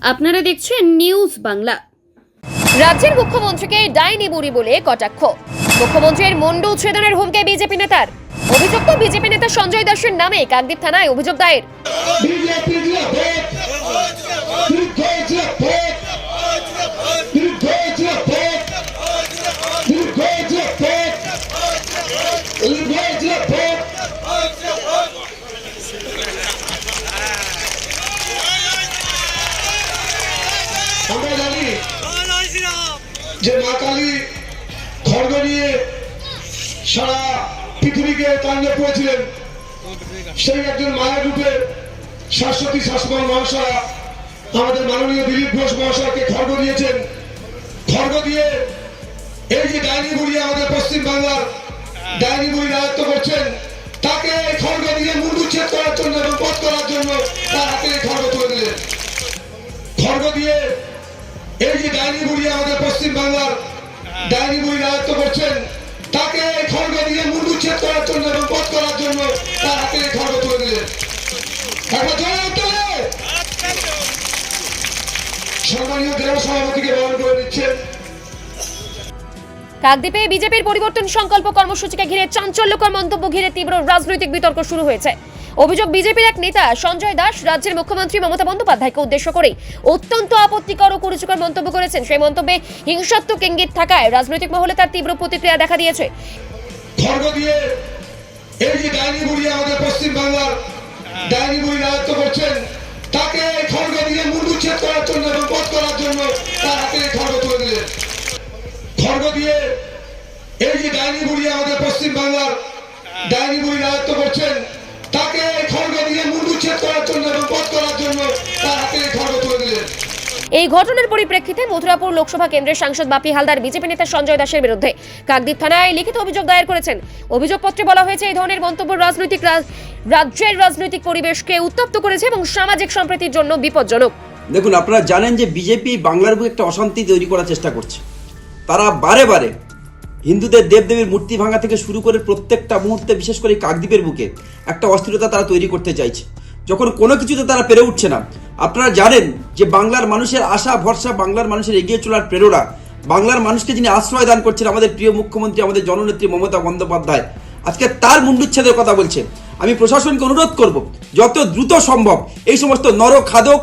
আপনারা দেখছেন নিউজ বাংলা। রাজ্যের মুখ্যমন্ত্রীকে ডাইনি বুড়ি বলে কটাক্ষ। মুখ্যমন্ত্রীর মুন্ডু উচ্ছেদনের হুমকি বিজেপি নেতার। অভিযুক্ত বিজেপি নেতা সঞ্জয় দাসের নামে কাকদ্বীপ থানায় অভিযোগ দায়ের। আমরা জানি যে মা কালী খড়গ নিয়ে সারা পৃথিবীকে তাণ্ডব করেছিলেন। সেই একজন মায়ের রূপে শাশ্বতী শাসমল মহাশয়া আমাদের মাননীয় দিলীপ ঘোষ মহাশয়কে খড়গ দিয়েছেন। খড়গ দিয়ে এই যে ডাইনি বুড়ি আমাদের পশ্চিম বাংলার ডাইনি বুড়ি রাজত্ব করছেন, তাকে খড়গ দিয়ে মুন্ডুচ্ছেদ করার জন্য এবং বধ করার জন্য তার হাতে খড়গ তুলে দিলেন। খড়গ দিয়ে এই যে ডাইনি বুড়ি আমাদের পশ্চিম বাংলার ডাইনি বুড়ি রাজত্ব করছেন, তাকে খড়গ দিয়ে মুন্ডুচ্ছেদ করার জন্য এবং বধ করার জন্য তার হাতে খড়গ তুলে দিলেন। সম্মানীয় জেলা সভাপতিকে বরণ করে নিচ্ছেন। কাকদ্বীপে বিজেপির পরিবর্তন সংকল্প কর্মসূচিকে ঘিরে চাঞ্চল্যকর মন্তব্য ঘিরে তীব্র রাজনৈতিক বিতর্ক শুরু হয়েছে। অভিযোগ, বিজেপির এক নেতা সঞ্জয় দাস রাজ্যের মুখ্যমন্ত্রী মমতা বন্দ্যোপাধ্যায়কে উদ্দেশ্য করে অত্যন্ত আপত্তিকর ও কুরুচিকর মন্তব্য করেছেন। সেই মন্তব্যে হিংসাত্মক ইঙ্গিত থাকায় রাজনৈতিক মহলে তার তীব্র প্রতিক্রিয়া দেখা দিয়েছে। খড়গ দিয়ে এই যে ডাইনি বুড়ি আমাদের পশ্চিম বাংলার ডাইনি বুড়ি রাজত্ব করছেন, তাকে খড়গ দিয়ে মুন্ডুচ্ছেদ করার জন্য এবং বধ করার জন্য তার হাতে খড়গ তুলে দিলেন। খড়গ দিয়ে এই যে ডাইনি বুড়ি আমাদের পশ্চিম বাংলার ডাইনি বুড়ি রাজত্ব করছেন, তাকে খড়গ দিয়ে মুন্ডুচ্ছেদ করার জন্য এবং বধ করার জন্য তার হাতে খড়গ তুলে দিলেন। এই ঘটনার পরিপ্রেক্ষিতে মথুরাপুর লোকসভা কেন্দ্রের সাংসদ বাপি হালদার বিজেপি নেতা সঞ্জয় দাসের বিরুদ্ধে কাকদ্বীপ থানায় লিখিত অভিযোগ দায়ের করেছেন। অভিযোগপত্রে বলা হয়েছে, এই ধরনের মন্তব্য রাজ্যের রাজনৈতিক পরিবেশকে উত্তপ্ত করেছে এবং সামাজিক সম্প্রীতির জন্য বিপজ্জনক। দেখুন, আপনারা জানেন যে বিজেপি বাংলার বুকে একটা অশান্তি তৈরি করার চেষ্টা করছে। তারা বারে বারে হিন্দুদের দেবদেবীর মূর্তি ভাঙা থেকে শুরু করে প্রত্যেকটা মুহূর্তে, বিশেষ করে কাকদ্বীপের বুকে একটা অস্থিরতা তারা তৈরি করতে চাইছে। যখন কোনো কিছুতে তারা পেরে উঠছে না, আপনারা জানেন যে বাংলার মানুষের আশা ভরসা, বাংলার মানুষের এগিয়ে চলার প্রেরণা, বাংলার মানুষকে যিনি আশ্রয় দান করছেন আমাদের প্রিয় মুখ্যমন্ত্রী, আমাদের জননেত্রী মমতা বন্দ্যোপাধ্যায়, আজকে তার মুন্ডুচ্ছেদের কথা বলছে। আমি প্রশাসনকে অনুরোধ করব, যত দ্রুত সম্ভব এই সমস্ত নরখাদক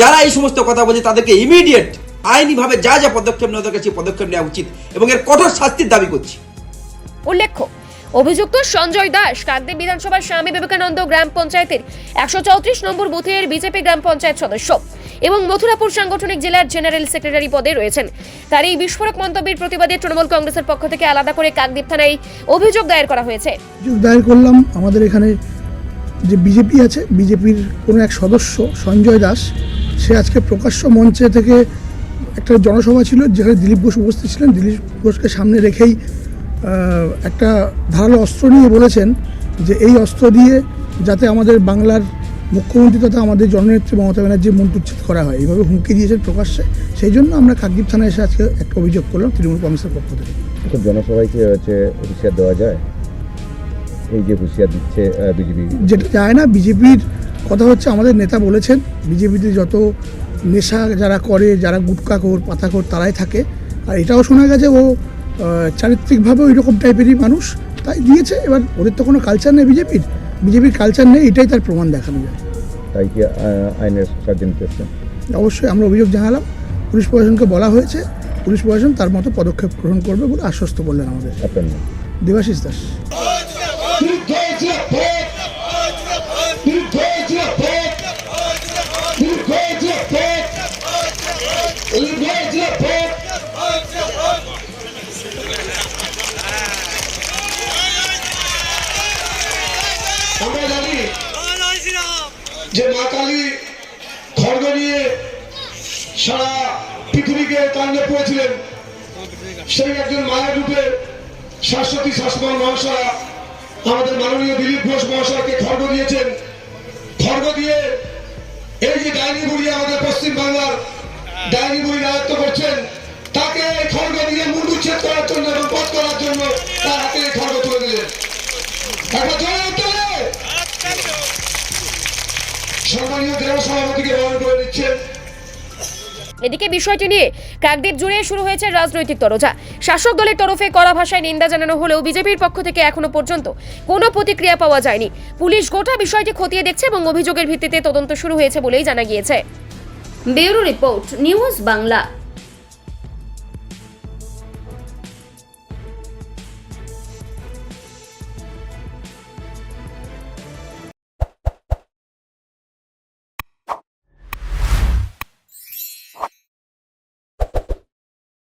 যারা এই সমস্ত কথা বলছে তাদেরকে ইমিডিয়েট আইনিভাবে যা যা পদক্ষেপ নেওয়া দরকার সেই পদক্ষেপ নেওয়া উচিত এবং এর কঠোর শাস্তির দাবি করছি। উল্লেখ্য, অভিযুক্ত সঞ্জয় দাস কাকদ্বীপ বিধানসভার স্বামী বিবেকানন্দ গ্রাম পঞ্চায়েতের 134 নম্বর বুথের বিজেপি গ্রাম পঞ্চায়েত সদস্য এবং মথুরাপুর সাংগঠনিক জেলার জেনারেল সেক্রেটারি পদে রয়েছেন। তার এই বিস্ফোরক মন্তব্যের প্রতিবাদে তৃণমূল কংগ্রেসের পক্ষ থেকে আলাদা করে কাকদ্বীপ থানায় অভিযোগ দায়ের করা হয়েছে। অভিযোগ দায়ের করলাম। আমাদের এখানে যে বিজেপি আছে, বিজেপির কোনো এক সদস্য সঞ্জয় দাস, সে আজকে প্রকাশ্য মঞ্চে থেকে একটা জনসভা ছিল যেখানে দিলীপ ঘোষ উপস্থিত ছিলেন। দিলীপ ঘোষকে সামনে রেখেই একটা ধারালো অস্ত্র নিয়ে বলেছেন যে এই অস্ত্র দিয়ে যাতে আমাদের বাংলার মুখ্যমন্ত্রী তথা আমাদের জননেত্রী মমতা ব্যানার্জি মুন্ডুচ্ছেদ করা হয়, এইভাবে হুমকি দিয়েছেন প্রকাশ্যে। সেই জন্য আমরা কাকদ্বীপ থানায় এসে আজকে একটা অভিযোগ করলাম তৃণমূল কংগ্রেসের পক্ষ থেকে। জনসভায় কি হুঁশিয়ার দেওয়া যায়? এই যে হুঁশিয়ার দিচ্ছে বিজেপি, যেটা যায় না। বিজেপির কথা হচ্ছে, আমাদের নেতা বলেছেন বিজেপিতে যত নেশা যারা করে, যারা গুটকাখোর পাতাখোর তারাই থাকে। আর এটাও শোনা গেছে ও চারিত্রিকভাবে ওই রকম টাইপেরই মানুষ, তাই দিয়েছে। এবার ওদের তো কোনো কালচার নেই, বিজেপির কালচার নেই, এটাই তার প্রমাণ দেখানো যায়। তাই কি আইনের সাহায্য নিতে এসছেন? অবশ্যই আমরা অভিযোগ জানালাম, পুলিশ প্রশাসনকে বলা হয়েছে, পুলিশ প্রশাসন তার মতো পদক্ষেপ গ্রহণ করবে বলে আশ্বস্ত করলেন আমাদের। আপনার নাম? দেবাশিস দাস। আমরা জানি যে মা কালী খড়গ নিয়ে সারা পৃথিবীকে তাণ্ডব করেছিলেন। সেই একজন মায়ের রূপে শাশ্বতী শাসমল মহাশয়া আমাদের মাননীয় দিলীপ ঘোষ মহাশয়কে খড়গ দিয়েছেন। খড়গ দিয়ে এই যে ডাইনি বুড়ি আমাদের পশ্চিম বাংলার ডাইনি বুড়ি রাজত্ব করছেন, তাকে খড়গ দিয়ে মুন্ডুচ্ছেদ করার জন্য এবং বধ করার জন্য তার হাতে খড়গ তুলে দিলেন। সম্মানীয় জেলা সভাপতিকে বরণ করে নিচ্ছেন। এদিকে বিষয়টি নিয়ে কাকদ্বীপ জুড়ে শুরু হয়েছে রাজনৈতিক তরজা। শাসক দলের তরফে কড়া ভাষায় নিন্দা জানানো হলেও বিজেপির পক্ষ থেকে এখনো পর্যন্ত কোনো প্রতিক্রিয়া পাওয়া যায়নি। পুলিশ গোটা বিষয়টি খতিয়ে দেখছে এবং অভিযোগের ভিত্তিতে তদন্ত শুরু হয়েছে বলেই জানা গিয়েছে। Bureau report, news Bangla.